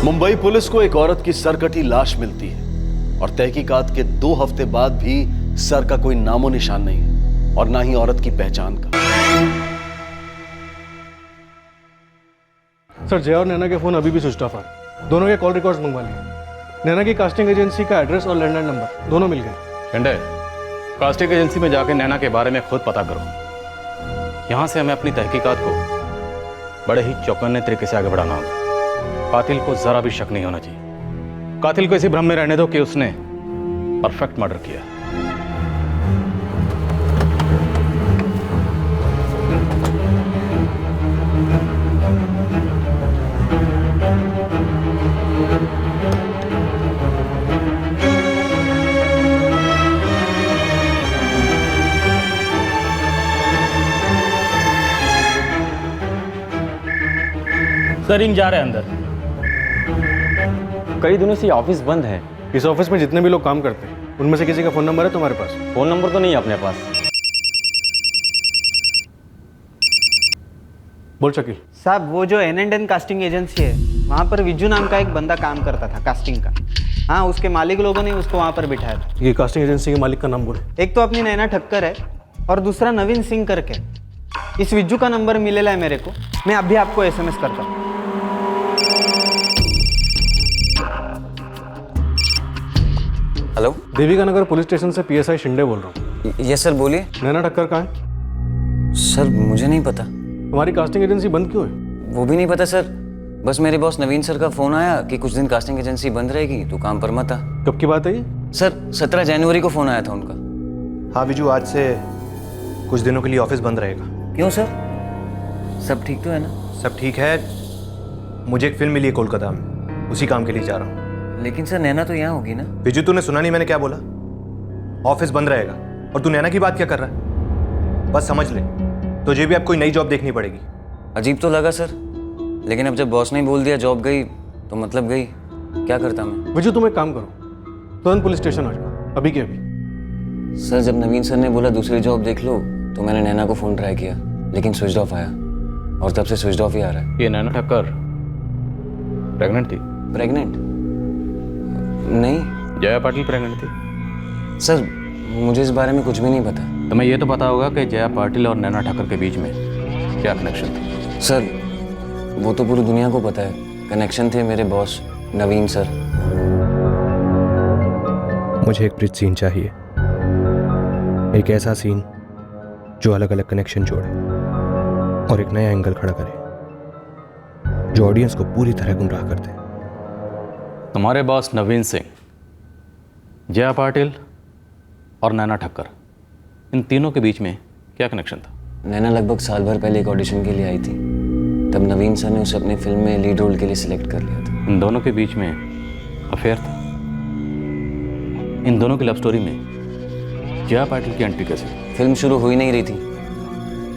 Mumbai police को एक औरत की सरकटी लाश मिलती है और तहकीकात के 2 हफ्ते बाद भी सर का कोई नामो निशान नहीं है और ना ही औरत की पहचान का। सर, जया और नैना के फोन अभी भी स्विच ऑफ है। दोनों के कॉल रिकॉर्ड्स मंगवा लिए। नैना की कास्टिंग एजेंसी का एड्रेस और लैंडलाइन नंबर दोनों मिल गए। शिंदे, कास्टिंग एजेंसी में जाके नैना के बारे में खुद पता करो। यहां से हमें अपनी तहकीकात को बड़े ही चौकन्ने तरीके से आगे बढ़ाना होगा। कातिल को जरा भी शक नहीं होना चाहिए। कातिल को इसी भ्रम में रहने दो कि उसने परफेक्ट मर्डर किया। सर, इन जा रहे हैं अंदर। कई दिनों से ऑफिस बंद है। इस ऑफिस में जितने भी लोग काम करते हैं उनमें से किसी का फोन नंबर है तुम्हारे पास? फोन नंबर तो नहीं है अपने पास। बोल शकील। साहब, वो जो N&N कास्टिंग एजेंसी है वहाँ पर विजू नाम का एक बंदा काम करता था कास्टिंग का। हाँ, उसके मालिक लोगों ने उसको वहाँ पर बिठाया था। ये कास्टिंग एजेंसी के मालिक का नाम बोले। एक तो अपनी नैना ठक्कर है और दूसरा नवीन सिंह करके। इस विजू का नंबर मिलेला है मेरे को। मैं अभी आपको SMS करता हूँ। हेलो, देविका नगर पुलिस स्टेशन से PSI शिंदे बोल रहा हूँ। यस सर, बोलिए। नैना ठक्कर कहाँ है? सर, मुझे नहीं पता। तुम्हारी कास्टिंग एजेंसी बंद क्यों है? वो भी नहीं पता सर। बस मेरे बॉस नवीन सर का फ़ोन आया कि कुछ दिन कास्टिंग एजेंसी बंद रहेगी, तो काम पर मत आ। कब की बात है ये? सर, 17 जनवरी को फ़ोन आया था उनका। हाँ विजू, आज से कुछ दिनों के लिए ऑफिस बंद रहेगा। क्यों सर? सब ठीक तो है ना? सब ठीक है। मुझे एक फिल्म मिली है कोलकाता में, उसी काम के लिए जा रहा हूँ। लेकिन सर, नैना तो यहाँ होगी ना? विजू, तूने सुना नहीं मैंने क्या बोला? ऑफिस बंद रहेगा और तू नैना की बात क्या कर रहा है? बस समझ ले, तुझे भी अब कोई नई जॉब देखनी पड़ेगी। अजीब तो लगा सर, लेकिन अब जब बॉस ने बोल दिया जॉब गई तो मतलब गई। क्या करता मैं? विजू, तुम एक काम करो, तुरंत पुलिस स्टेशन आ जाओ, अभी के अभी। सर, जब नवीन सर ने बोला दूसरी जॉब देख लो तो मैंने नैना को फ़ोन ट्राई किया, लेकिन स्विच ऑफ आया और तब से स्विच ऑफ ही आ रहा है। ये नैना ठक्कर प्रेग्नेंट थी? प्रेग्नेंट? नहीं जया पाटिल प्रेग्नेंट थी? सर, मुझे इस बारे में कुछ भी नहीं पता। तुम्हें ये तो पता होगा कि जया पाटिल और नैना ठक्कर के बीच में क्या कनेक्शन था? सर, वो तो पूरी दुनिया को पता है। कनेक्शन थे मेरे बॉस नवीन सर। मुझे एक ब्रिज सीन चाहिए, एक ऐसा सीन जो अलग अलग कनेक्शन जोड़े और एक नया एंगल खड़ा करे जो ऑडियंस को पूरी तरह गुमराह कर दे। तुम्हारे बॉस नवीन सिंह, जया पाटिल और नैना ठक्कर, इन तीनों के बीच में क्या कनेक्शन था? नैना लगभग साल भर पहले एक ऑडिशन के लिए आई थी, तब नवीन सर ने उसे अपनी फिल्म में लीड रोल के लिए सिलेक्ट कर लिया था। इन दोनों के बीच में अफेयर था? इन दोनों की लव स्टोरी में जया पाटिल की एंट्री कैसे? फिल्म शुरू हो ही नहीं रही थी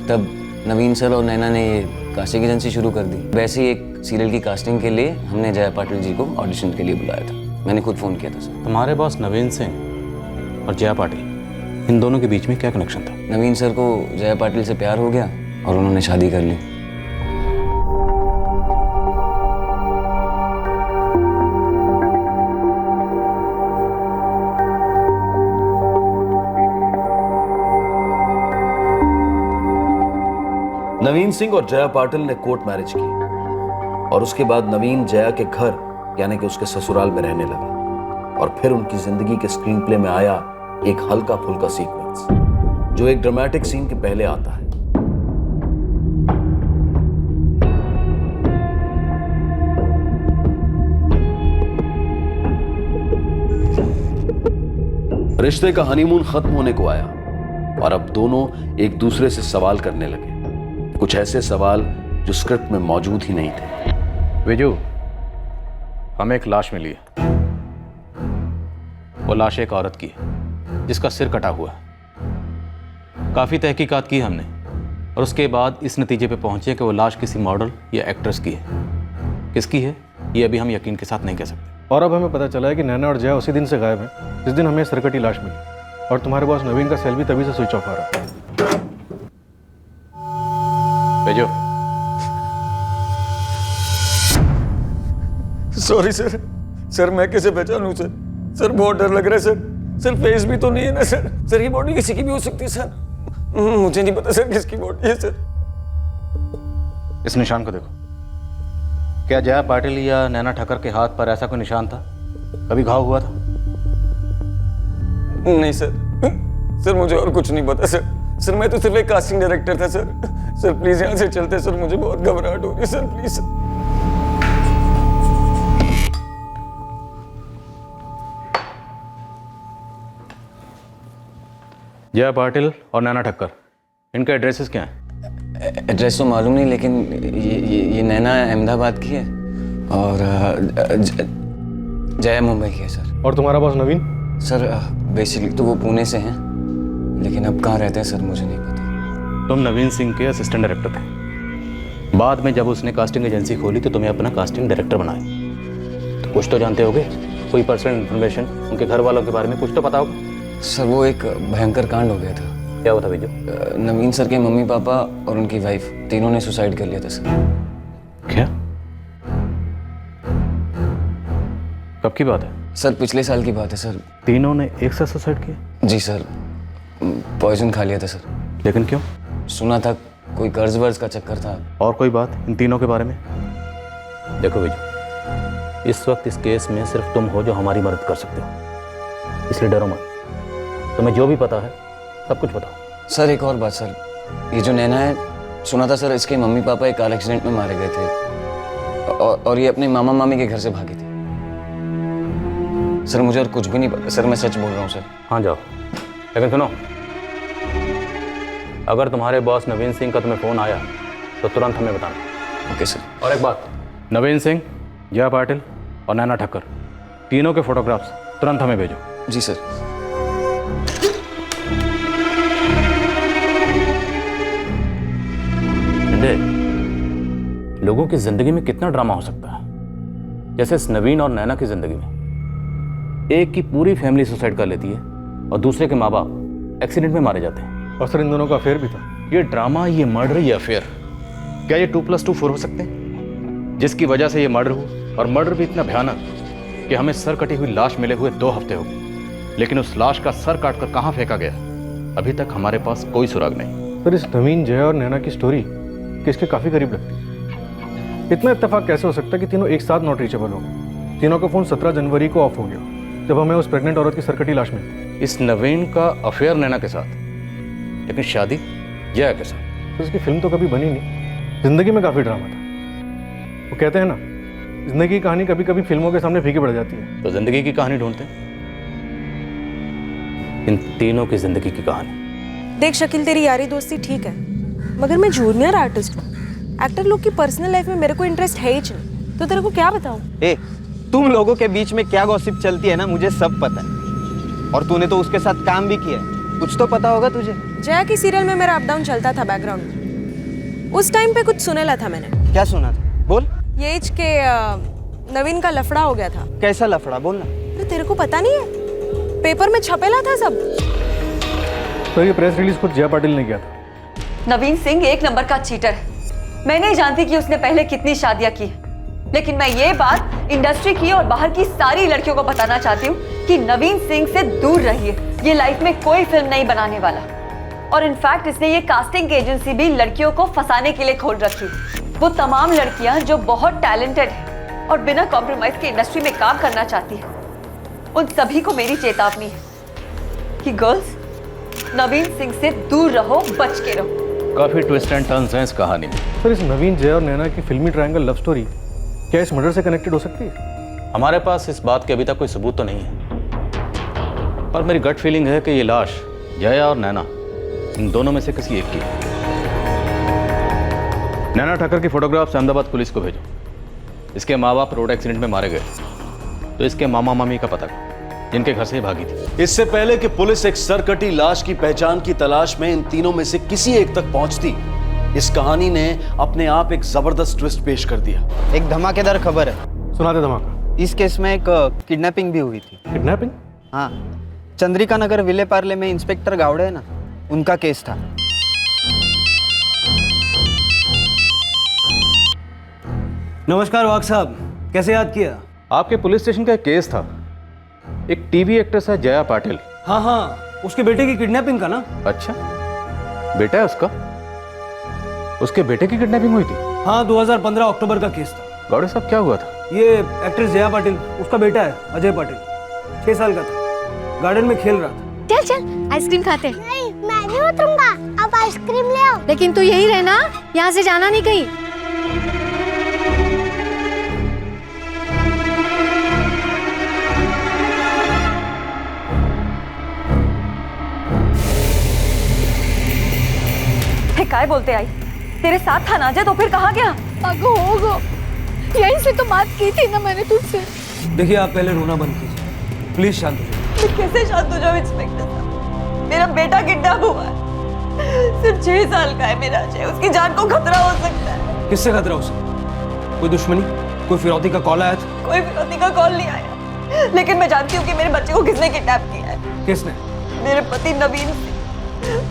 तब नवीन सर और नैना ने ये कास्टिंग एजेंसी शुरू कर दी। वैसे ही एक सीरियल की कास्टिंग के लिए हमने जया पाटिल जी को ऑडिशन के लिए बुलाया था। मैंने खुद फ़ोन किया था सर। तुम्हारे बॉस नवीन सिंह और जया पाटिल, इन दोनों के बीच में क्या कनेक्शन था? नवीन सर को जया पाटिल से प्यार हो गया और उन्होंने शादी कर ली। नवीन सिंह और जया पाटिल ने कोर्ट मैरिज की और उसके बाद नवीन जया के घर यानी कि उसके ससुराल में रहने लगा और फिर उनकी जिंदगी के स्क्रीन प्ले में आया एक हल्का फुल्का सीक्वेंस जो एक ड्रामेटिक सीन के पहले आता है। रिश्ते का हनीमून खत्म होने को आया और अब दोनों एक दूसरे से सवाल करने लगे, कुछ ऐसे सवाल जो स्क्रिप्ट में मौजूद ही नहीं थे। विजू, हमें एक लाश मिली है। वो लाश एक औरत की है जिसका सिर कटा हुआ है। काफ़ी तहकीकात की हमने और उसके बाद इस नतीजे पे पहुंचे कि वो लाश किसी मॉडल या एक्ट्रेस की है। किसकी है ये अभी हम यकीन के साथ नहीं कह सकते। और अब हमें पता चला है कि नैना और जया उसी दिन से गायब है जिस दिन हमें सरकटी लाश मिली और तुम्हारे बॉस नवीन का सेल भी तभी से स्विच ऑफ आ रहा है। भेजो। सॉरी सर, सर मैं कैसे पहचानूं सर? सर बहुत डर लग रहा है सर। सर फेस भी तो नहीं है ना सर? सर ये बॉडी किसी की भी हो सकती है सर। मुझे नहीं पता सर किसकी बॉडी है सर। इस निशान को देखो। क्या जया पाटिल या नैना ठक्कर के हाथ पर ऐसा कोई निशान था? कभी घाव हुआ था? नहीं सर, सर मुझे और कुछ नहीं पता सर। सर मैं तो सिर्फ एक कास्टिंग डायरेक्टर था सर। सर प्लीज यहाँ से चलते सर, मुझे बहुत घबराहट हो रही है sir, please sir. Jaya Patil और नैना ठक्कर, इनके एड्रेसेस क्या हैं? एड्रेस तो मालूम नहीं, लेकिन ये नैना अहमदाबाद की है और जया मुंबई की है सर। और तुम्हारा बॉस नवीन? सर बेसिकली तो वो पुणे से हैं, लेकिन अब कहाँ रहते हैं सर मुझे नहीं पता। तुम नवीन सिंह के असिस्टेंट डायरेक्टर थे। बाद में जब उसने कास्टिंग एजेंसी खोली तो तुम्हें अपना कास्टिंग डायरेक्टर बनाया। तो कुछ तो जानते होगे, कोई पर्सनल इन्फॉर्मेशन उनके घर वालों के बारे में कुछ तो पता होगा। सर वो एक भयंकर कांड हो गया था। क्या हुआ था विजय? नवीन सर के मम्मी पापा और उनकी वाइफ तीनों ने सुसाइड कर लिया था सर। क्या? कब की बात है? सर पिछले साल की बात है सर। तीनों ने एक साथ सुसाइड किया? जी सर, पॉइजन खा लिया था सर। लेकिन क्यों? सुना था कोई कर्ज वर्ज का चक्कर था। और कोई बात इन तीनों के बारे में? देखो विजय, इस वक्त इस केस में सिर्फ तुम हो जो हमारी मदद कर सकते हो, इसलिए डरो मत। तुम्हें जो भी पता है सब कुछ बताओ। सर एक और बात सर, ये जो नैना है, सुना था सर इसके मम्मी पापा एक कार एक्सीडेंट में मारे गए थे और ये अपने मामा मामी के घर से भागी थी। सर मुझे और कुछ भी नहीं पता सर, मैं सच बोल रहा हूँ सर। हाँ जाओ, लेकिन सुनो, अगर तुम्हारे बॉस नवीन सिंह का तुम्हें फ़ोन आया तो तुरंत हमें बताना। Okay sir. और एक बात, नवीन सिंह, जया पाटिल और नैना ठक्कर, तीनों के फोटोग्राफ्स तुरंत हमें भेजो। जी सर। लोगों की जिंदगी में कितना ड्रामा हो सकता है। जैसे इस नवीन और नैना की जिंदगी में एक की पूरी फैमिली सुसाइड कर लेती है और दूसरे के माँ बाप एक्सीडेंट में मारे जाते हैं। और सर इन दोनों का अफेयर भी था। ये ड्रामा, ये मर्डर, ये अफेयर, क्या ये 2+2 4 हो सकते हैं? जिसकी वजह से ये मर्डर हुआ, और मर्डर भी इतना भयानक कि हमें सर कटी हुई लाश मिले हुए 2 हफ्ते हो गए, लेकिन उस लाश का सर काटकर कहाँ फेंका गया अभी तक हमारे पास कोई सुराग नहीं। सर इस नवीन, जया और नैना की स्टोरी किसके काफ़ी करीब लगती है। इतना इत्तेफाक कैसे हो सकता है कि तीनों एक साथ नॉट रीचेबल हो गए। तीनों का फ़ोन 17 जनवरी को ऑफ हो गया जब हमें उस प्रेग्नेंट औरत की सरकटी लाश मिली। इस नवीन का अफेयर नैना के साथ, लेकिन शादी जया के साथ। तो उसकी फिल्म तो कभी बनी नहीं। जिंदगी में काफ़ी ड्रामा था। वो कहते हैं ना, जिंदगी की कहानी कभी कभी फिल्मों के सामने फीकी पड़ जाती है। तो जिंदगी की कहानी ढूंढते हैं, इन तीनों की जिंदगी की कहानी। देख शकील, तेरी यारी दोस्ती ठीक है, मगर मैं जूनियर आर्टिस्ट हूँ। एक्टर लोग की पर्सनल लाइफ में मेरे को इंटरेस्ट है ही नहीं, तो तेरे को क्या बताऊँ? तुम लोगों के बीच में क्या गॉसिप चलती है ना, मुझे सब पता है। और तूने तो उसके साथ काम भी किया है, कुछ तो पता होगा तुझे। जया की सीरियल में मेरा अप डाउन चलता था बैकग्राउंड में। उस टाइम पे कुछ सुनेला था मैंने। क्या सुना था? बोल। ये के नवीन का लफड़ा हो गया था। कैसा लफड़ा? बोल ना। अरे तेरे को पता नहीं है, पेपर में छपेला था सब। तो ये प्रेस रिलीज खुद जया पाटिल ने किया था। नवीन सिंह एक नंबर का चीटर है। मैं नहीं जानती कि उसने पहले कितनी शादियां की, लेकिन मैं ये बात इंडस्ट्री की और बाहर की सारी लड़कियों को बताना चाहती हूँ कि नवीन सिंह से दूर रहिए। ये लाइफ में कोई फिल्म नहीं बनाने वाला, और इनफैक्ट इसने ये कास्टिंग एजेंसी भी लड़कियों को फंसाने के लिए खोल रखी। वो तमाम लड़कियां जो बहुत टैलेंटेड है और बिना कॉम्प्रोमाइज के इंडस्ट्री में काम करना चाहती है, उन सभी को मेरी चेतावनी है कि गर्ल्स, नवीन सिंह से दूर रहो, बच के रहो। काफी ट्विस्ट एंड टर्न्स हैं इस कहानी में। सर इस नवीन, जया और नैना की फिल्मी ट्रायंगल लव स्टोरी क्या इस मर्डर से कनेक्टेड हो सकती है? हमारे पास इस बात के अभी तक कोई सबूत तो नहीं है, पर मेरी गट फीलिंग है कि ये लाश जया और नैना, इन दोनों में से किसी एक की है। नैना ठक्कर की फोटोग्राफ्स अहमदाबाद पुलिस को भेजो। इसके माँ बाप रोड एक्सीडेंट में मारे गए, तो इसके मामा मामी का पता करो, जिनके घर से भागी थी। इससे पहले कि पुलिस एक सरकटी लाश की पहचान की तलाश में इन तीनों में से किसी एक तक पहुंचती, इस कहानी ने अपने आप एक जबरदस्त ट्विस्ट पेश कर दिया। एक धमाकेदार खबर है। सुना दे धमाका। इस केस में एक किडनैपिंग भी हुई थी। किडनैपिंग? हाँ, चंद्रिका नगर विले पार्ले में इंस्पेक्टर गावड़े है ना, उनका केस था। नमस्कार वाघ साहब, कैसे याद किया? आपके पुलिस स्टेशन का एक केस था, एक टीवी एक्ट्रेस है जया पाटिल। हाँ हाँ, उसके बेटे की किडनैपिंग का ना। अच्छा, बेटा है उसका? उसके बेटे की किडनैपिंग हुई थी? हाँ, 2015 अक्टूबर का केस था। गौड़े साहब क्या हुआ था? ये एक्ट्रेस जया पाटिल, उसका बेटा है अजय पाटिल, 6 साल का था, गार्डन में खेल रहा था। चल चल आइसक्रीम खाते। नहीं, मैं नहीं उतरूंगा, आप आइसक्रीम ले आओ। लेकिन तू यही रहना, यहाँ से जाना नहीं कहीं। काय बोलते आई? तेरे साथ था ना अजय, तो फिर कहाँ गया? होगो, यहीं से तो बात की थी ना मैंने तुझसे। देखिए, आप पहले रोना बंद कीजिए, प्लीज शांत हो जाइए। मैं कैसे शांत हो जाऊं इंस्पेक्टर साहब? मेरा बेटा किडनैप हुआ है, सिर्फ 6 साल का है मेरा अजय, उसकी जान को खतरा हो सकता है। किससे खतरा हो सकता? कोई दुश्मनी, कोई फिरौती का कॉल आया था? कोई फिरौती का कॉल नहीं आया, लेकिन मैं जानती हूँ कि मेरे बच्चे को किसने किडनैप किया है। किसने? मेरे पति नवीन सिंह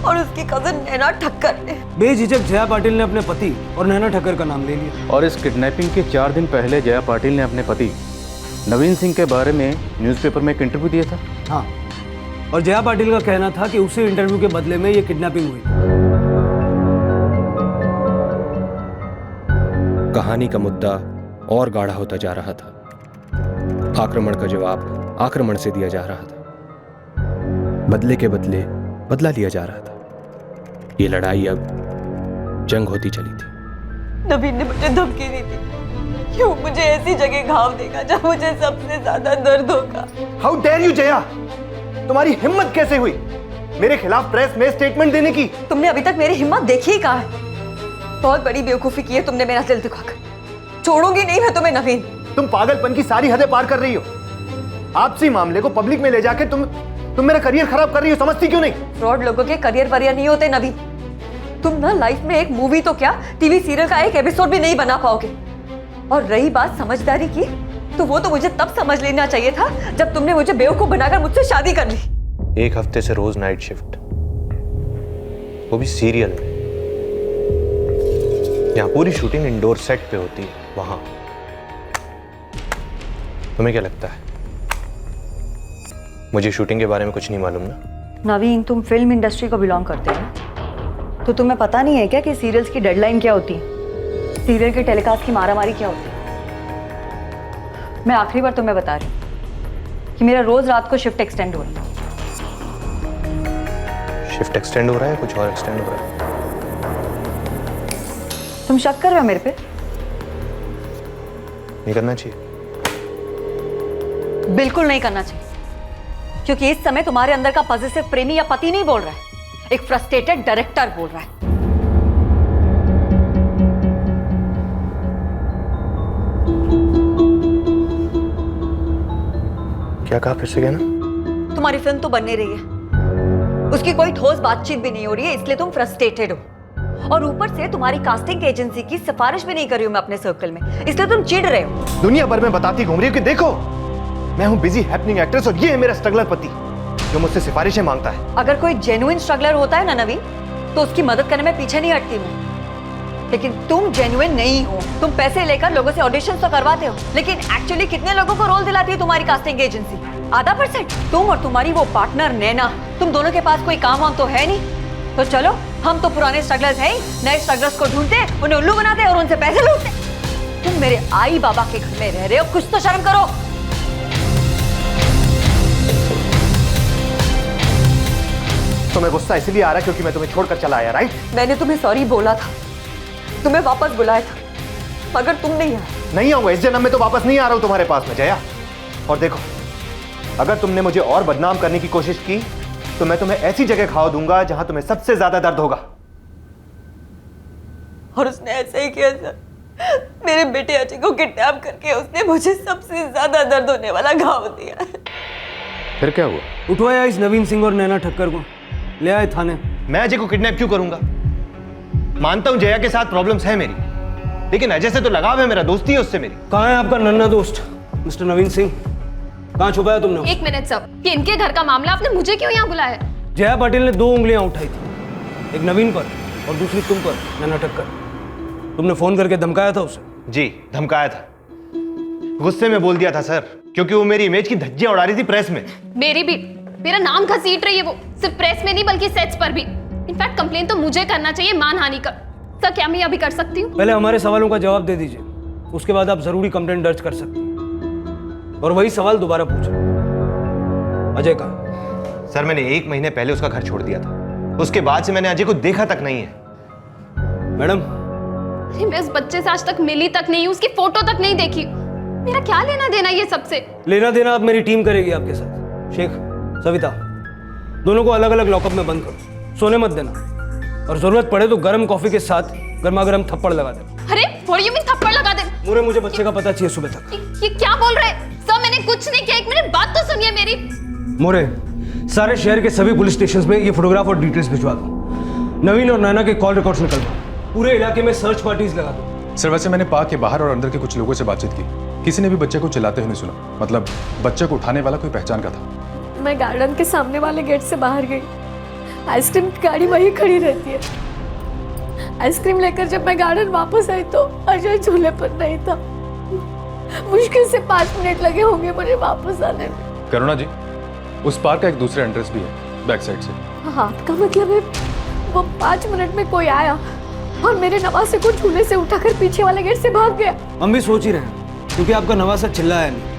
और उसकी कजन नैना ठक्कर ने। बेझिझक जया पाटिल ने अपने पति और नैना ठक्कर का नाम ले लिया। और इस किडनैपिंग के 4 दिन पहले जया पाटिल ने अपने पति नवीन सिंह के बारे में न्यूज़पेपर में एक इंटरव्यू दिया था। हाँ, और जया पाटिल का कहना था कि उसी इंटरव्यू के बदले में ये किडनैपिंग हुई। कहानी का मुद्दा और गाढ़ा होता जा रहा था। आक्रमण का जवाब आक्रमण से दिया जा रहा था, बदले के बदले बदला लिया जा रहा था। ये लड़ाई अब जंग होती चली थी। नवीन ने मुझे धमकी दी थी कि वो मुझे ऐसी जगह घाव देगा जहाँ मुझे सबसे ज्यादा दर्द होगा। हाउ डेयर यू जया, तुम्हारी हिम्मत कैसे हुई मेरे खिलाफ प्रेस में स्टेटमेंट देने की? तुमने अभी तक मेरी हिम्मत देखी ही कहाँ है? बहुत बड़ी बेवकूफी की है तुमने मेरा दिल दुखाकर। छोड़ूंगी नहीं मैं तुम्हें नवीन। तुम पागलपन की सारी हदें पार कर रही हो। आपसी मामले को पब्लिक में ले जाके तुम मेरा करियर खराब कर रही हो, समझती क्यों नहीं? फ्रॉड लोगों के करियर वरियर नहीं होते नवीन। तुम ना लाइफ में एक मूवी तो क्या, टीवी सीरियल का एक एपिसोड भी नहीं बना पाओगे। और रही बात समझदारी की, तो वो तो मुझे तब समझ लेना चाहिए था जब तुमने मुझे बेवकूफ बनाकर मुझसे शादी कर ली। 1 हफ्ते से रोज नाइट शिफ्ट, वो भी सीरियल में। यहाँ पूरी शूटिंग इंडोर सेट पे होती है, वहां तुम्हें क्या लगता है मुझे शूटिंग के बारे में कुछ नहीं मालूम ना? नवीन, तुम फिल्म इंडस्ट्री को बिलोंग करते हो, तो तुम्हें पता नहीं है क्या कि सीरियल्स की डेडलाइन क्या होती है, सीरियल के टेलीकास्ट की मारामारी क्या होती है। मैं आखिरी बार तुम्हें बता रही हूँ कि मेरा रोज रात को शिफ्ट एक्सटेंड हो रही है। शिफ्ट एक्सटेंड हो रहा है, कुछ और एक्सटेंड हो रहा है? तुम शक कर रहे हो मेरे पे? नहीं करना चाहिए। बिल्कुल नहीं करना चाहिए, क्योंकि इस समय तुम्हारे अंदर का पॉजिटिव प्रेमी या पति नहीं बोल रहा है, एक फ्रस्ट्रेटेड डायरेक्टर बोल रहा है। क्या कहा, फिर से कहना? तुम्हारी फिल्म तो बनने रही है, उसकी कोई ठोस बातचीत भी नहीं हो रही है, इसलिए तुम फ्रस्ट्रेटेड हो। और ऊपर से तुम्हारी कास्टिंग एजेंसी की सिफारिश भी नहीं कर रही हूं मैं अपने सर्कल में, इसलिए तुम चिढ़ रहे हो। दुनिया भर में बताती घूम रही हो कि देखो मैं हूं बिजी हैपनिंग एक्ट्रेस और ये है मेरा स्ट्रगलर पति जो मुझसे सिफारिशें मांगता है। अगर कोई जेन्युइन स्ट्रगलर होता है ना नवीन, तो उसकी मदद करने में पीछे नहीं हटती मैं। लेकिन तुम जेन्युइन नहीं हो। तुम पैसे लेकर लोगों से ऑडिशन तो करवाते हो, लेकिन एक्चुअली कितने लोगों को रोल दिलाती है तुम्हारी कास्टिंग एजेंसी? 0.5%। तुम और तुम्हारी वो पार्टनर नैना, तुम दोनों के पास कोई काम वाम तो है नहीं। तो चलो, हम तो पुराने स्ट्रगलर्स हैं, नए स्ट्रगलर्स को ढूंढते, उन्हें उल्लू बनाते और उनसे पैसे लूटते। तुम मेरे आई बाबा के घर में रह रहे हो, कुछ तो शर्म करो। तुम्हें गुस्सा इसलिए आ रहा है क्योंकि मैं तुम्हें छोड़कर चला आया, राइट? मैंने तुम्हें सॉरी बोला था, तुम्हें वापस बुलाया था, मगर तुम नहीं आए। नहीं आऊंगा, इस जन्म में तो वापस नहीं आ रहा हूं तुम्हारे पास में जया। और देखो, अगर तुमने मुझे और बदनाम करने की कोशिश की तो मैं तुम्हें ऐसी जगह घाव दूंगा जहां तुम्हें सबसे ज्यादा दर्द होगा। और उसने ऐसे ही किया सर। मेरे बेटे अजय को किडनैप करके उसने मुझे सबसे ज्यादा दर्द होने वाला घाव दिया। फिर क्या हुआ? उठवाया इस नवीन सिंह और नैना ठक्कर को, ले आए थाने। मैं अजय को किडनैप क्यों करूंगा? मानता हूं जया के साथ प्रॉब्लम्स है मेरी, लेकिन अजय से तो लगाव है, मेरा दोस्ती है उससे मेरी। कहाँ है आपका नन्हा दोस्त मिस्टर नवीन सिंह? कहाँ छुपाया तुमने? 1 मिनट सब, कि इनके घर का मामला, आपने मुझे क्यों यहाँ बुलाया? जया पाटिल ने 2 उंगलियां उठाई थी, एक नवीन पर और दूसरी तुम पर, नैना ठक्कर। तुमने फोन करके धमकाया था उसे? जी, धमकाया था, गुस्से में बोल दिया था सर, क्योंकि वो मेरी इमेज की धज्जियां उड़ा रही थी प्रेस में। मेरी भी, मेरा नाम घसीट रही है वो, सिर्फ प्रेस में नहीं बल्कि सेट्स पर भी। इनफैक्ट कंप्लेन तो मुझे करना चाहिए मानहानि का। सर क्या मैं अभी कर सकती हूँ? पहले हमारे सवालों का जवाब दे दीजिए, उसके बाद आप जरूरी कंप्लेंट दर्ज कर सकती हैं। और वही सवाल दोबारा पूछ अजय का। सर मैंने 1 महीने पहले उसका घर छोड़ दिया था, उसके बाद से मैंने अजय को देखा तक नहीं है। मैडम, मैं उस बच्चे से आज तक मिली तक नहीं, उसकी फोटो तक नहीं देखी। मेरा क्या लेना देना ये सबसे? लेना देना अब मेरी टीम करेगी आपके साथ। शेख, सविता, दोनों को अलग अलग लॉकअप में बंद करो, सोने मत देना, और जरूरत पड़े तो गर्म कॉफी के साथ गर्मा गर्म थप्पड़ लगा देना। अरे व्हाट डू यू मीन थप्पड़ लगा दे? मुझे बच्चे का पता चाहिए सुबह तक। ये क्या बोल रहे हैं? सर मैंने कुछ नहीं किया, 1 मिनट बात तो सुनिए मेरी। मोरे, सारे शहर के सभी पुलिस स्टेशंस में ये फोटोग्राफ और डिटेल्स भिजवा दो। नवीन और नैना के कॉल रिकॉर्ड्स निकल दो, पूरे इलाके में सर्च पार्टीज लगा दो। सर वैसे मैंने पार्क के बाहर और अंदर के कुछ लोगों से बातचीत की, किसी ने भी बच्चे को चिल्लाते हुए नहीं सुना। मतलब बच्चे को उठाने वाला कोई पहचान का था। मैं गार्डन के सामने वाले गेट से बाहर गई, आइसक्रीम की गाड़ी वहीं खड़ी रहती है। आइसक्रीम लेकर जब मैं गार्डन वापस आई तो अजय झूले पर नहीं था। मुश्किल से 5 मिनट लगे होंगे मुझे वापस आने में। करुणा जी, उस पार्क का एक दूसरा एंट्रेंस भी है, बैक साइड से। हाँ, आपका मतलब है वो 5 मिनट में कोई आया और मेरे नवासे को झूले से उठाकर पीछे वाले गेट से भाग गया? हम भी सोच ही रहे हैं, क्योंकि आपका नवासा चिल्लाया नहीं।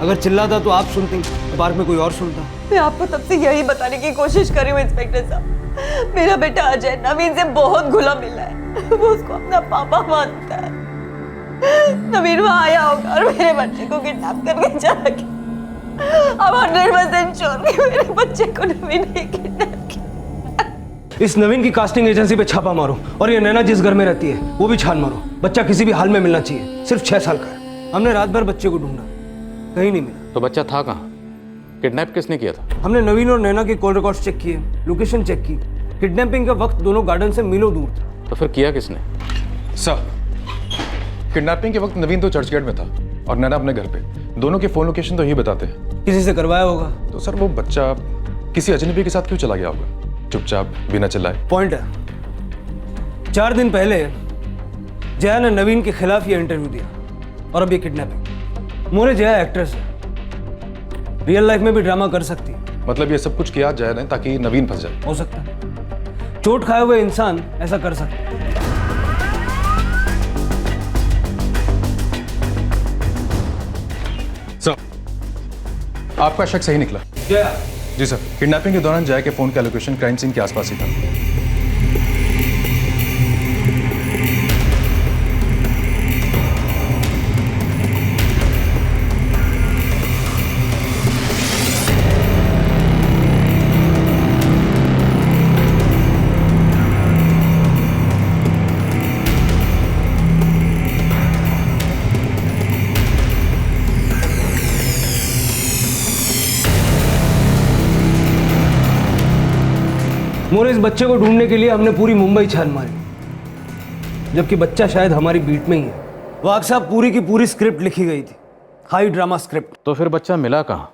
अगर चिल्लाता तो आप सुनती, पार्क में कोई और सुनता। मैं आपको तब से यही बताने की कोशिश कर रही हूँ इंस्पेक्टर साहब, मेरा बेटा अजय नवीन से बहुत घुला मिला है, वो उसको अपना पापा मानता है। नवीन वहाँ आया होगा और मेरे बच्चे को किडनैप करके चला गया। अब 100% श्योर कि मेरे बच्चे को नवीन ने किडनैप किया। इस नवीन की कास्टिंग एजेंसी पे छापा मारो, और ये नैना जिस घर में रहती है वो भी छान मारो। बच्चा किसी भी हाल में मिलना चाहिए, सिर्फ 6 साल का है। हमने रात भर बच्चे को ढूंढा, कहीं नहीं मिला। तो बच्चा था कहाँ? किडनैप किसने किया था? हमने नवीन और नैना के कॉल रिकॉर्ड्स चेक किए, लोकेशन चेक की। किडनैपिंग का वक्त दोनों गार्डन से मीलों दूर था। तो फिर किया किसने? सर किडनैपिंग के वक्त नवीन तो चर्चगेट में था और नैना अपने घर पे। दोनों के फोन लोकेशन तो यही बताते हैं। किसी से करवाया होगा। तो सर वो बच्चा किसी अजनबी के साथ क्यों चला गया होगा चुपचाप बिना चिल्लाए? पॉइंट है, 4 दिन पहले जया ने नवीन के खिलाफ ये इंटरव्यू दिया, और अब ये किडनैपिंग। मोरे जया एक्ट्रेस है, रियल लाइफ में भी ड्रामा कर सकती है। मतलब ये सब कुछ किया जया ने ताकि नवीन फंस जाए? हो सकता है, चोट खाए हुए इंसान ऐसा कर सकता है। सर आपका शक सही निकला। जया? जी सर, किडनैपिंग के दौरान जया के फोन का लोकेशन क्राइम सीन के आसपास ही था। मोरे, इस बच्चे को ढूंढने के लिए हमने पूरी मुंबई छान मारी, जबकि बच्चा शायद हमारी बीट में ही है। वाघ साहब, पूरी की पूरी स्क्रिप्ट लिखी गई थी, हाई ड्रामा स्क्रिप्ट। तो फिर बच्चा मिला कहाँ?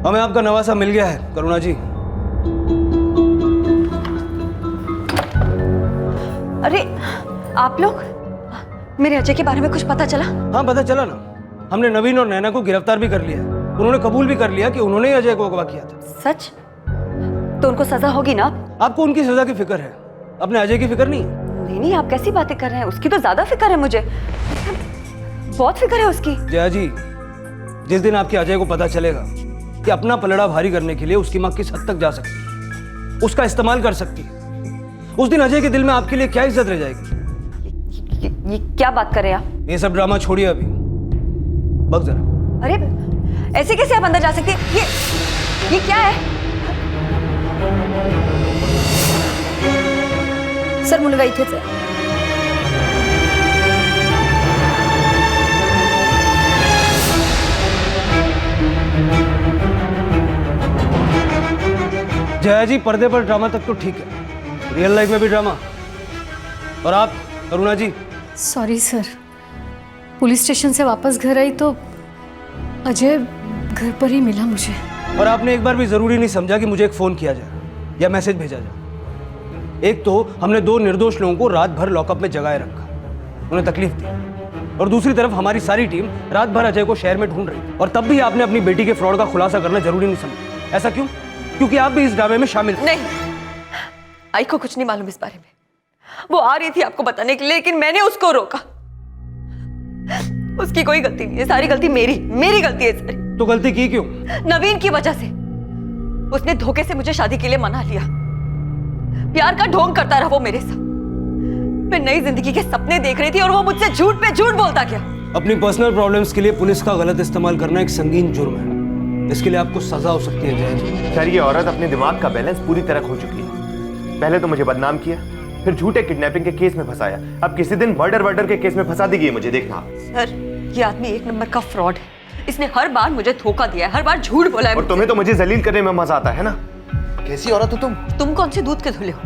हमें आपका नवासा मिल गया है करुणा जी। अरे आप लोग, मेरे अजय के बारे में कुछ पता चला? हाँ पता चला ना, हमने नवीन और नैना को गिरफ्तार भी कर लिया है। उन्होंने कबूल भी कर लिया कि उन्होंने ही अजय को अगवा किया था। सच? तो उनको सजा होगी ना? आपको उनकी सजा की फिक्र है, अपने अजय की फिक्र नहीं? नहीं, आप कैसी बातें कर रहे हैं? उसकी तो ज्यादा फिक्र है मुझे, बहुत फिक्र है उसकी। जया जी, जिस दिन आपके अजय को पता चलेगा कि अपना पलड़ा भारी करने के लिए उसकी मां किस हद तक जा सकती है, उसका इस्तेमाल कर सकती है, उस दिन अजय के दिल में आपके लिए क्या इज्जत रह जाएगी? ये क्या बात कर रहे हैं आप? ये सब ड्रामा छोड़िए अभी, बक जरा। अरे ऐसे कैसे आप अंदर जा सकते हैं? ये क्या है? सर मुलगा इथेच आहे। जया जी, पर्दे पर ड्रामा तक तो ठीक है, रियल लाइफ में भी ड्रामा। और आप करुणा जी? सॉरी सर, पुलिस स्टेशन से वापस घर आई तो अजय घर पर ही मिला मुझे। और आपने एक बार भी जरूरी नहीं समझा कि मुझे एक फोन किया जाए या मैसेज भेजा जाए? एक तो हमने 2 निर्दोष लोगों को रात भर लॉकअप में जगाए रखा, उन्हें तकलीफ दी, और दूसरी तरफ हमारी सारी टीम रात भर अजय को शहर में ढूंढ रही थी। और तब भी आपने अपनी बेटी के फ्रॉड का खुलासा करना जरूरी नहीं समझा। ऐसा क्यों? क्योंकि आप भी इस ड्रामे में शामिल थे। नहीं, आई को कुछ नहीं मालूम इस बारे में। वो आ रही थी आपको बताने के लिए, लेकिन मैंने उसको रोका। उसकी कोई गलती नहीं है, सारी गलती मेरी गलती है सारी। तो गलती की क्यों? नवीन की वजह से। उसने धोखे से मुझे शादी के लिए मना लिया। प्यार का ढोंग करता रहा वो मेरे साथ। मैं नई जिंदगी के सपने देख रही थी और वो मुझसे झूठ पे झूठ बोलता गया। अपनी पर्सनल प्रॉब्लम्स के लिए पुलिस का गलत इस्तेमाल करना एक संगीन जुर्म है। इसके लिए आपको सजा हो सकती है जय। सर, ये औरत अपने दिमाग का बैलेंस पूरी तरह खो चुकी है। पहले तो मुझे बदनाम किया, फिर झूठे किडनैपिंग के केस में फंसाया, अब किसी दिन मर्डर के केस में फंसा देगी मुझे, देखना। सर, ये आदमी 1 नंबर का फ्रॉड है। इसने हर बार मुझे धोखा दिया है, हर बार झूठ बोला है। और तुम्हें तो मुझे जलील करने में मजा आता है ना? कैसी औरत हो तुम? तुम कौन से दूध के धुले हो?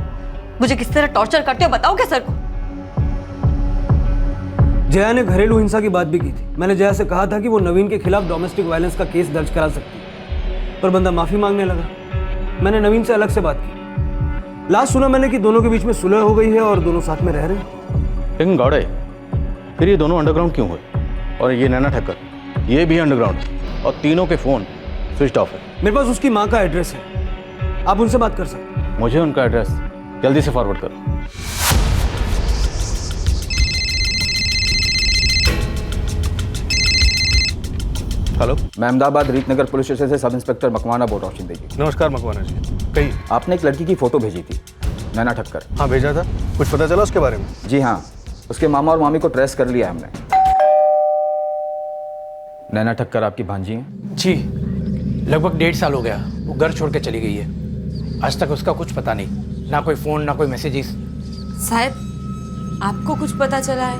मुझे किस तरह टॉर्चर करते हो बताओगे सर को? जया ने घरेलू हिंसा की बात भी की थी। मैंने जया से कहा था कि वो नवीन के खिलाफ डोमेस्टिक वायलेंस का केस दर्ज करा सकती है, पर बंदा माफी मांगने लगा। मैंने नवीन से अलग से बात की। लास्ट सुना मैंने कि दोनों के बीच में सुलह हो गई है और दोनों साथ में रह रहे हैं। लेकिन गौड़े, फिर ये दोनों अंडरग्राउंड क्यों हुए? और ये नैना ठक्कर, ये भी अंडरग्राउंड, और तीनों के फोन स्विच ऑफ है। मेरे पास उसकी माँ का एड्रेस है, आप उनसे बात कर सकते हैं। मुझे उनका एड्रेस जल्दी से फॉरवर्ड करो। हेलो, मैं अहमदाबाद रीतनगर पुलिस स्टेशन से सब इंस्पेक्टर मकवाना बोल रहा हूँ जिंदगी। नमस्कार मकवाना जी, कहिए। आपने एक लड़की की फोटो भेजी थी, नैना ठक्कर। हाँ भेजा था, कुछ पता चला उसके बारे में? जी हाँ, उसके मामा और मामी को ट्रेस कर लिया हमने। नैना ठक्कर आपकी भांजी हैं? जी, लगभग 1.5 साल हो गया वो घर छोड़ के चली गई है। आज तक उसका कुछ पता नहीं, ना कोई फ़ोन ना कोई मैसेजेस। साहब, आपको कुछ पता चला है?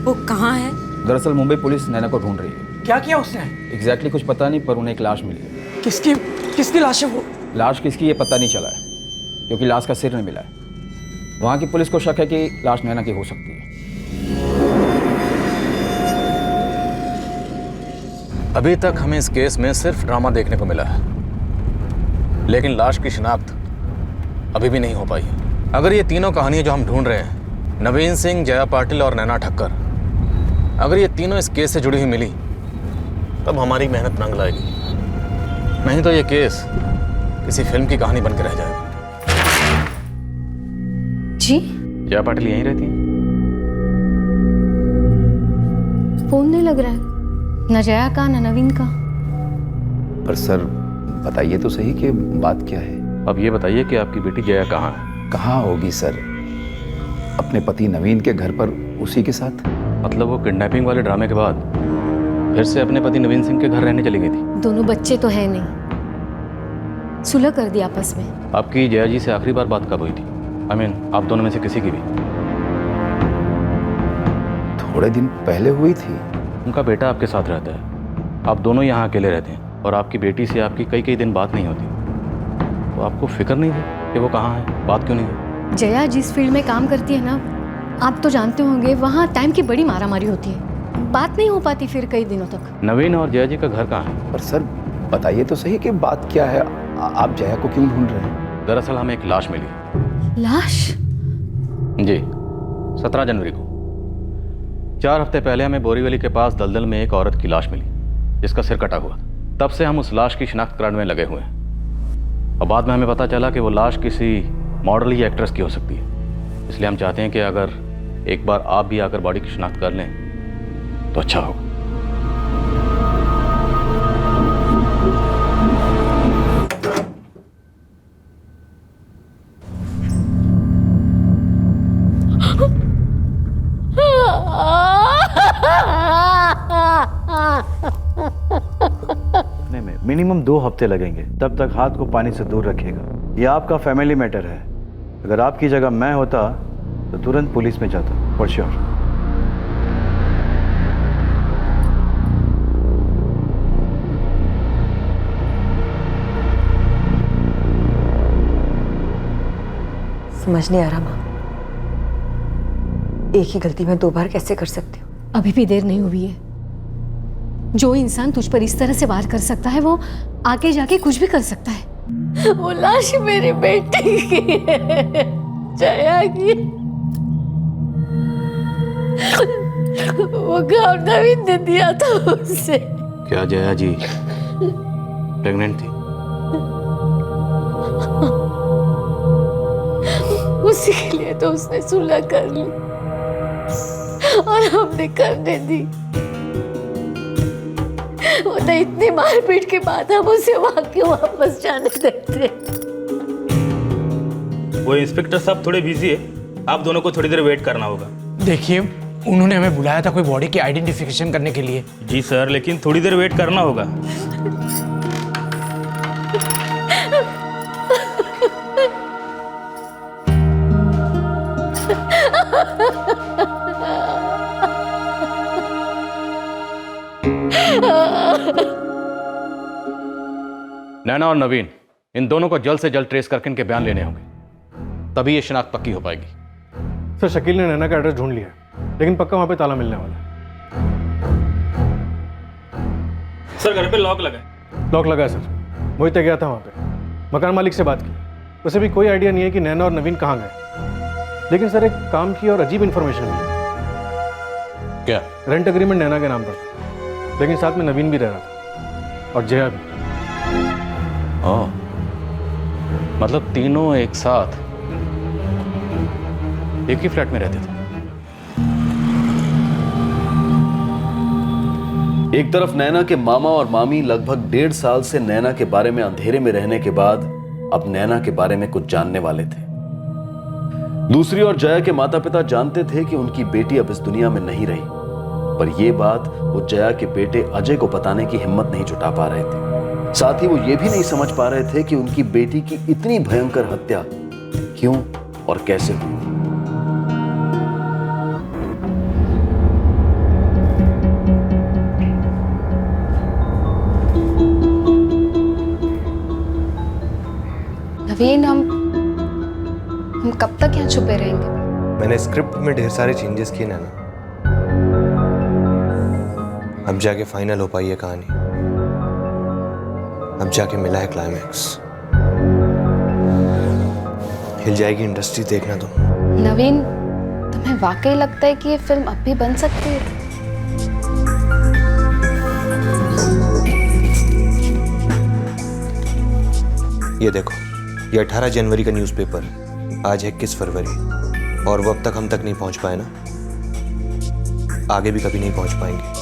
वो कहाँ है? दरअसल मुंबई पुलिस नैना को ढूंढ रही है। क्या किया उसने? एग्जैक्टली कुछ पता नहीं, पर उन्हें एक लाश मिली है। किसकी लाश है वो? लाश किसकी ये पता नहीं चला है, क्योंकि लाश का सिर नहीं मिला है। वहाँ की पुलिस को शक है कि लाश नैना की हो सकती है। अभी तक हमें इस केस में सिर्फ ड्रामा देखने को मिला है, लेकिन लाश की शिनाख्त अभी भी नहीं हो पाई है। अगर ये तीनों कहानियां जो हम ढूंढ रहे हैं, नवीन सिंह, जया पाटिल और नैना ठक्कर, अगर ये तीनों इस केस से जुड़ी हुई मिली, तब हमारी मेहनत रंग लाएगी। नहीं तो ये केस किसी फिल्म की कहानी बनकर रह जाएगा। जी? जया पाटिल यहीं रहती है? फोन नहीं लग रहा है, न जया का न नवीन का। पर सर बताइए तो सही कि बात क्या है। अब ये बताइए कि आपकी बेटी जया कहाँ है? कहाँ होगी सर, अपने पति नवीन के घर पर उसी के साथ। मतलब वो किडनैपिंग वाले ड्रामे के बाद फिर से अपने पति नवीन सिंह के घर रहने चली गई थी? दोनों बच्चे तो है नहीं, सुलह कर दिया आपस में। आपकी जया जी से आखिरी बार बात कब हुई थी? I mean, आप दोनों में से किसी की भी? थोड़े दिन पहले हुई थी। उनका बेटा आपके साथ रहता है, आप दोनों यहाँ अकेले रहते हैं, और आपकी बेटी से आपकी कई दिन बात नहीं होती, तो आपको फिक्र नहीं थी कि वो कहाँ है, बात क्यों नहीं हुई? जया जिस फील्ड में काम करती है ना, आप तो जानते होंगे, वहाँ टाइम की बड़ी मारामारी होती है, बात नहीं हो पाती फिर कई दिनों तक। नवीन और जया जी का घर कहाँ है? पर सर बताइए तो सही कि बात क्या है, आप जया को क्यों ढूंढ रहे हैं? दरअसल हमें एक लाश मिली। लाश? जी, 17 जनवरी को 4 हफ्ते पहले हमें बोरीवली के पास दलदल में एक औरत की लाश मिली, जिसका सिर कटा हुआ। तब से हम उस लाश की शिनाख्त कराने में लगे हुए हैं, और बाद में हमें पता चला कि वो लाश किसी मॉडल या एक्ट्रेस की हो सकती है। इसलिए हम चाहते हैं कि अगर एक बार आप भी आकर बॉडी की शिनाख्त कर लें तो अच्छा होगा। मिनिमम 2 हफ्ते लगेंगे, तब तक हाथ को पानी से दूर रखिएगा। यह आपका फैमिली मैटर है। अगर आपकी जगह मैं होता तो तुरंत पुलिस में जाता, फॉर श्योर। समझ नहीं आ रहा माँ, एक ही गलती में 2 बार कैसे कर सकती हूँ? अभी भी देर नहीं हुई है। जो इंसान तुझ पर इस तरह से वार कर सकता है, वो आगे जाके कुछ भी कर सकता है। वो लाश मेरी बेटी की है। जया की वो काम नवीन ने दिया था उससे। क्या जया जी प्रेग्नेंट थी? उसी के लिए तो उसने सुलह कर ली और हमने करने दी। वो तो इतनी मारपीट के बाद हम उसे वहां क्यों वापस जाने देते? वो इंस्पेक्टर साहब थोड़े बिजी है, आप दोनों को थोड़ी देर वेट करना होगा। देखिए उन्होंने हमें बुलाया था कोई बॉडी की आइडेंटिफिकेशन करने के लिए। जी सर, लेकिन थोड़ी देर वेट करना होगा। नैना और नवीन, इन दोनों को जल्द से जल्द ट्रेस करके इनके बयान लेने होंगे, तभी ये शिनाख्त पक्की हो पाएगी। सर शकील ने नैना का एड्रेस ढूंढ लिया है, लेकिन पक्का वहां पे ताला मिलने वाला है। सर घर पे लॉक लगा है। लॉक लगा है सर, वही तो गया था वहां पे, मकान मालिक से बात की, उसे भी कोई आइडिया नहीं है कि नैना और नवीन कहाँ गए। लेकिन सर एक काम की और अजीब इन्फॉर्मेशन मिली। क्या? रेंट एग्रीमेंट नैना के नाम पर, लेकिन साथ में नवीन भी रह रहा था और जया भी। ओह, मतलब तीनों एक साथ एक ही फ्लैट में रहते थे। एक तरफ नैना के मामा और मामी लगभग 1.5 साल से नैना के बारे में अंधेरे में रहने के बाद अब नैना के बारे में कुछ जानने वाले थे। दूसरी ओर जया के माता पिता जानते थे कि उनकी बेटी अब इस दुनिया में नहीं रही, पर यह बात वो जया के बेटे अजय को बताने की हिम्मत नहीं जुटा पा रहे थे। साथ ही वो ये भी नहीं समझ पा रहे थे कि उनकी बेटी की इतनी भयंकर हत्या क्यों और कैसे हुई। नवीन, हम कब तक यहाँ छुपे रहेंगे? मैंने स्क्रिप्ट में ढेर सारे चेंजेस किए नैना, अब जाके फाइनल हो पाई है कहानी, अब जाके मिला है क्लाइमैक्स। हिल जाएगी इंडस्ट्री, देखना तुम। नवीन, तुम्हें वाकई लगता है कि ये फिल्म अब भी बन सकती है? ये देखो, ये 18 जनवरी का न्यूज़पेपर है, आज है 21 फरवरी, और वो अब तक हम तक नहीं पहुंच पाए ना, आगे भी कभी नहीं पहुंच पाएंगे।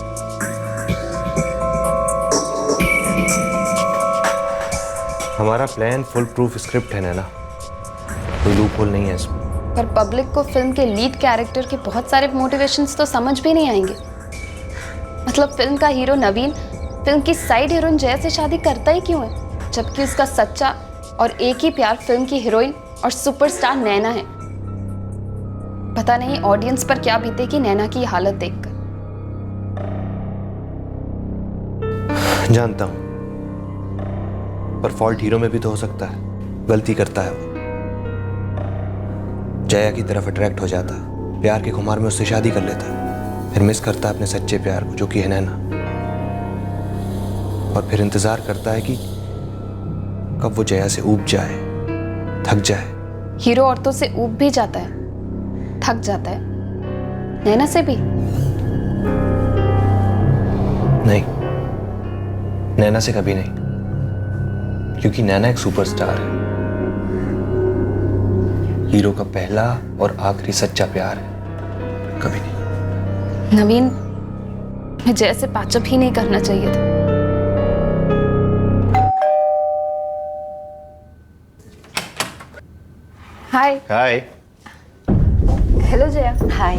हमारा प्लान फुल प्रूफ स्क्रिप्ट है नैना, कोई लूप होल नहीं है इसमें। पर पब्लिक को फिल्म के लीड कैरेक्टर के बहुत सारे मोटिवेशंस तो समझ भी नहीं आएंगे। मतलब फिल्म का हीरो नवीन फिल्म की साइड हीरोइन जया से शादी करता ही क्यों है, जबकि उसका सच्चा और एक ही प्यार फिल्म की हीरोइन और सुपरस्टार नैना है। पता नहीं ऑडियंस पर क्या बीतेगी नैना की हालत देखकर। जानता हूं, पर फॉल्ट हीरो में भी तो हो सकता है, गलती करता है वो, जया की तरफ अट्रैक्ट हो जाता है, प्यार के खुमार में उससे शादी कर लेता है, फिर मिस करता है अपने सच्चे प्यार को जो कि है नैना, और फिर इंतजार करता है कि कब वो जया से ऊब जाए, थक जाए। हीरो औरतों से ऊब भी जाता है, थक जाता है, नैना से भी नहीं, नैना से कभी नहीं, क्योंकि नैना एक सुपरस्टार है, हीरो का पहला और आखिरी सच्चा प्यार है, कभी नहीं। नवीन, मैं जया से पैचअप ही नहीं करना चाहिए था। हाय। हाय। हेलो जया। हाय।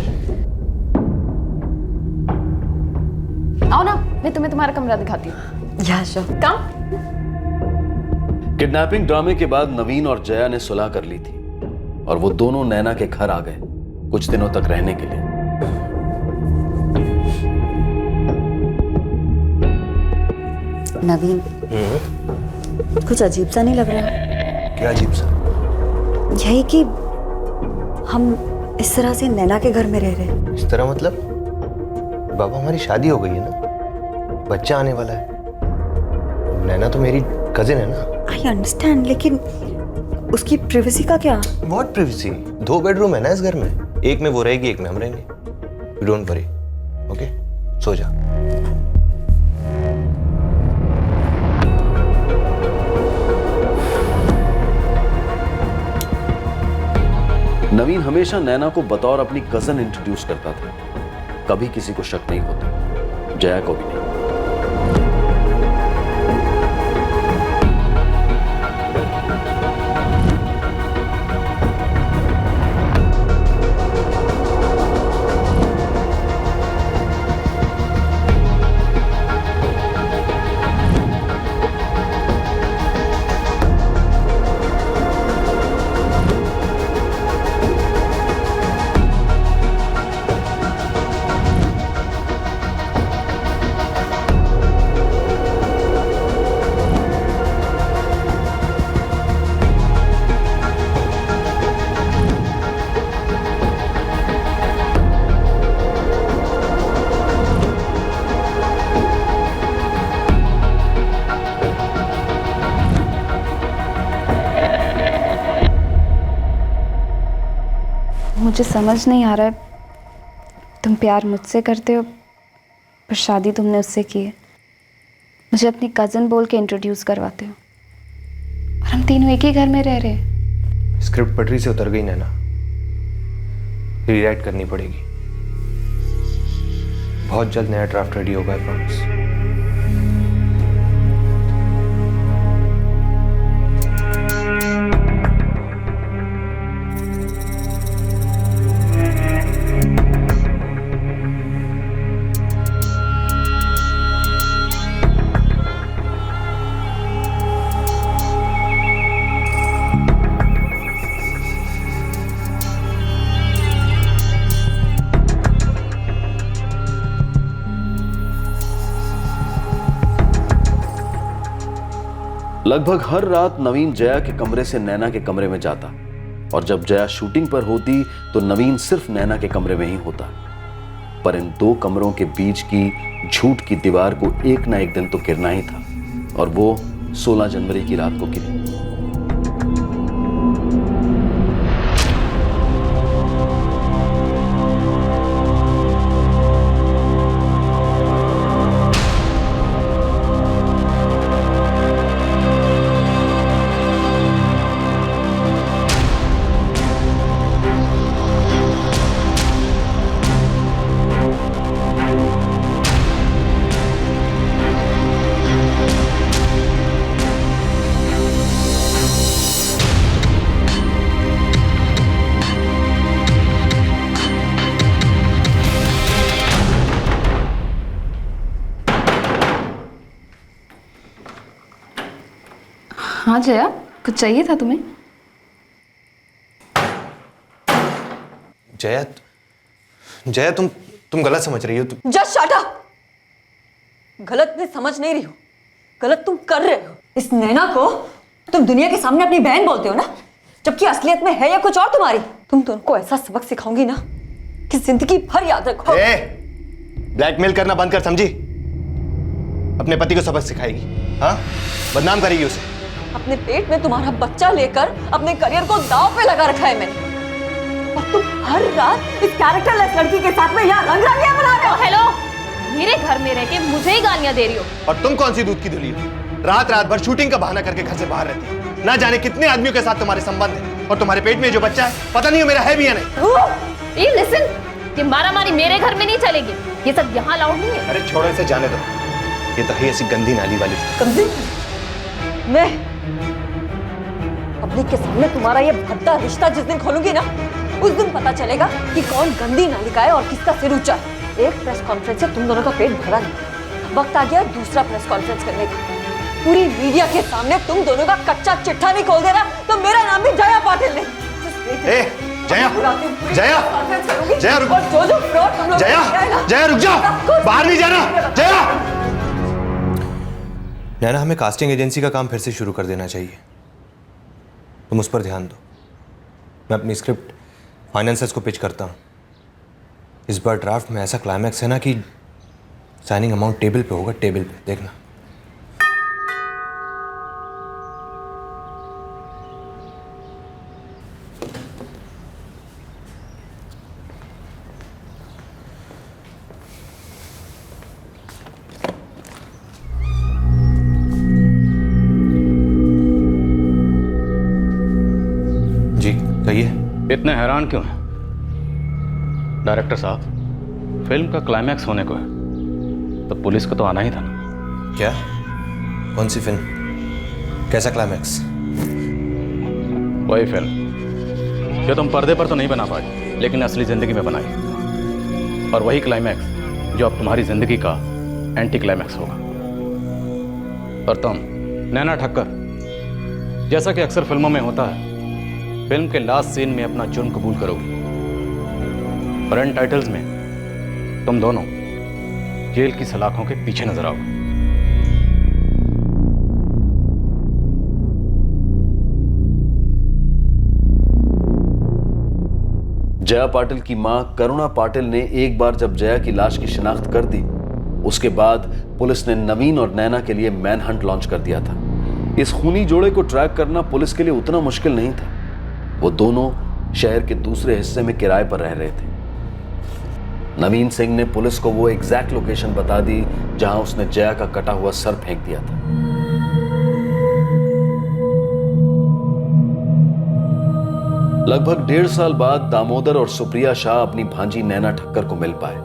आओ ना, मैं तुम्हें तुम्हारा कमरा दिखाती हूँ। या शो कम। किडनैपिंग ड्रामे के बाद नवीन और जया ने सुलह कर ली थी और वो दोनों नैना के घर आ गए कुछ दिनों तक रहने के लिए। नवीन, कुछ अजीब सा नहीं लग रहा? क्या अजीब सा? यही कि हम इस तरह से नैना के घर में रह रहे हैं। इस तरह मतलब? बाबा, हमारी शादी हो गई है ना, बच्चा आने वाला है, नैना तो मेरी कजिन है ना। आई अंडरस्टैंड, लेकिन उसकी प्रिवेसी का क्या? What privacy? 2 बेडरूम है ना इस घर में, एक में वो रहेगी, एक में हम रहेंगे। Don't worry, okay? सो जा। नवीन हमेशा नैना को बतौर अपनी कजन इंट्रोड्यूस करता था। कभी किसी को शक नहीं होता, जया को भी नहीं। मुझे समझ नहीं आ रहा है, तुम प्यार मुझसे करते हो पर शादी तुमने उससे की है। मुझे अपनी कज़न बोल के इंट्रोड्यूस करवाते हो और हम तीनों एक ही घर में रह रहे हैं। स्क्रिप्ट पटरी से उतर गई नैना, रीराइट करनी पड़ेगी। बहुत जल्द नया ड्राफ्ट रेडी होगा, आई प्रॉमिस। लगभग हर रात नवीन जया के कमरे से नैना के कमरे में जाता, और जब जया शूटिंग पर होती तो नवीन सिर्फ नैना के कमरे में ही होता। पर इन 2 कमरों के बीच की झूठ की दीवार को एक ना एक दिन तो गिरना ही था, और वो 16 जनवरी की रात को गिरी। हाँ जया, कुछ चाहिए था तुम्हें? जया, जया तुम गलत समझ रही हो। Just shut up. गलत मैं समझ नहीं रही हूँ, गलत तुम कर रहे हो। इस नैना को तुम दुनिया के सामने अपनी बहन बोलते हो ना, जबकि असलियत में है या कुछ और तुम्हारी। तुम दोनों को ऐसा सबक सिखाऊंगी ना कि जिंदगी भर याद रखो। ब्लैकमेल करना बंद कर, समझी? अपने पति को सबक सिखाएगी, हाँ? बदनाम करेगी उसे। अपने पेट में तुम्हारा बच्चा लेकर अपने करियर को दांव पे लगा रखा है मैंने, और तुम हर रात इस कैरेक्टरलेस लड़की के साथ में यहाँ रंग-रंगियां बना रहे हो। हेलो, मेरे घर में रह के मुझे ही गालियां दे रही हो। और तुम कौन सी दूध की धुली हो? रात भर शूटिंग का बहाना करके घर से बाहर रहती हो। ना जाने कितने आदमियों के साथ तुम्हारे संबंध है, और तुम्हारे पेट में जो बच्चा है पता नहीं मेरा है भी या नहीं। लिसन, कि मारामारी मेरे घर में नहीं चलेगी, ये सब यहाँ अलाउड नहीं है। अरे छोड़ो इसे, जाने दो। ये तो है ऐसी गंदी नाली वाली। गंदी? मैं पब्लिक के सामने तुम्हारा ये भद्दा रिश्ता जिस दिन खोलूंगी ना, उस दिन पता चलेगा कि कौन गंदी नालिका है और किसका सिर ऊंचा है। एक प्रेस कॉन्फ्रेंस से तुम दोनों का पेट भरा नहीं, वक्त आ गया दूसरा प्रेस कॉन्फ्रेंस करने का। पूरी मीडिया के सामने तुम दोनों का कच्चा चिट्ठा नहीं खोल देना तो मेरा नाम भी जया पाटिल नहीं। जया, जया, जया रुक, जया, जया रुक जा, बाहर नहीं जाना, जया। नैना, हमें कास्टिंग एजेंसी का काम फिर से शुरू कर देना चाहिए। तुम उस पर ध्यान दो। मैं अपनी स्क्रिप्ट फाइनेंसर्स को पिच करता हूँ। इस बार ड्राफ्ट में ऐसा क्लाइमैक्स है ना कि साइनिंग अमाउंट टेबल पे होगा, टेबल पे, देखना। जी कहिए। इतने हैरान क्यों हैं डायरेक्टर साहब? फिल्म का क्लाइमैक्स होने को है तो पुलिस को तो आना ही था ना। क्या? कौन सी फिल्म? कैसा क्लाइमैक्स? वही फिल्म जो तुम पर्दे पर तो नहीं बना पाए लेकिन असली जिंदगी में बनाई, और वही क्लाइमैक्स जो अब तुम्हारी जिंदगी का एंटी क्लाइमैक्स होगा। और तुम नैना ठक्कर, जैसा कि अक्सर फिल्मों में होता है, फिल्म के लास्ट सीन में अपना जुर्म कबूल करोगी और एंड टाइटल्स में तुम दोनों जेल की सलाखों के पीछे नजर आओगे। जया पाटिल की मां करुणा पाटिल ने एक बार जब जया की लाश की शिनाख्त कर दी, उसके बाद पुलिस ने नवीन और नैना के लिए मैन हंट लॉन्च कर दिया था। इस खूनी जोड़े को ट्रैक करना पुलिस के लिए उतना मुश्किल नहीं था। वो दोनों शहर के दूसरे हिस्से में किराए पर रह रहे थे। नवीन सिंह ने पुलिस को वो एग्जैक्ट लोकेशन बता दी जहां उसने जया का कटा हुआ सर फेंक दिया था। लगभग 1.5 साल बाद दामोदर और सुप्रिया शाह अपनी भांजी नैना ठक्कर को मिल पाए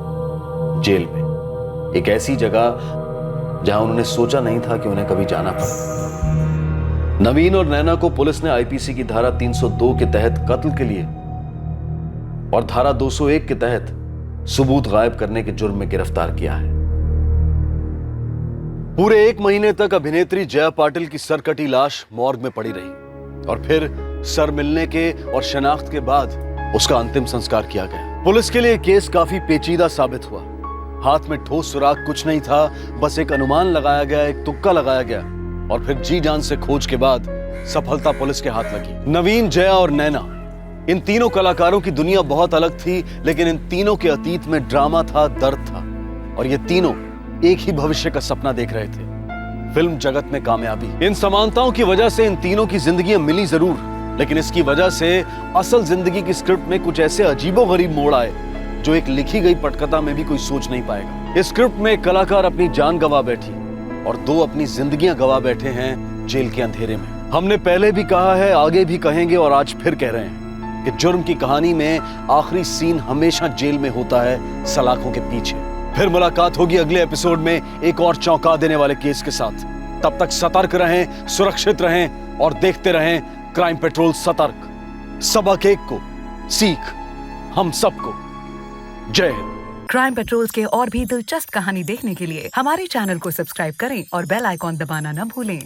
जेल में, एक ऐसी जगह जहां उन्होंने सोचा नहीं था कि उन्हें कभी जाना पड़े। नवीन और नैना को पुलिस ने आईपीसी की धारा 302 के तहत कत्ल के लिए और धारा 201 के तहत सबूत गायब करने के जुर्म में गिरफ्तार किया है। पूरे 1 महीने तक अभिनेत्री जया पाटिल की सरकटी लाश मॉर्ग में पड़ी रही और फिर सर मिलने के और शनाख्त के बाद उसका अंतिम संस्कार किया गया। पुलिस के लिए केस काफी पेचीदा साबित हुआ। हाथ में ठोस सुराग कुछ नहीं था, बस एक अनुमान लगाया गया, एक तुक्का लगाया गया और फिर जी जान से खोज के बाद सफलता पुलिस के हाथ लगी। नवीन, जया और नैना, इन तीनों कलाकारों की दुनिया बहुत अलग थी, लेकिन इन तीनों के अतीत में ड्रामा था, दर्द था और ये तीनों एक ही भविष्य का सपना देख रहे थे, फिल्म जगत में कामयाबी। इन समानताओं की वजह से इन तीनों की जिंदगियां मिली जरूर, लेकिन इसकी वजह से असल जिंदगी की स्क्रिप्ट में कुछ ऐसे अजीबोगरीब मोड़ आए जो एक लिखी गई पटकथा में भी कोई सोच नहीं पाएगा। इस स्क्रिप्ट में एक कलाकार अपनी जान गंवा बैठी और 2 अपनी जिंदगियां गंवा बैठे हैं जेल के अंधेरे में। हमने पहले भी कहा है, आगे भी कहेंगे और आज फिर कह रहे हैं कि जुर्म की कहानी में आखिरी सीन हमेशा जेल में होता है, सलाखों के पीछे। फिर मुलाकात होगी अगले एपिसोड में एक और चौंका देने वाले केस के साथ। तब तक सतर्क रहें, सुरक्षित रहें और देखते रहें क्राइम पेट्रोल सतर्क। सबक एक को, सीख हम सबको। जय हिंद। क्राइम पेट्रोल के और भी दिलचस्प कहानी देखने के लिए हमारे चैनल को सब्सक्राइब करें और बेल आइकॉन दबाना न भूलें।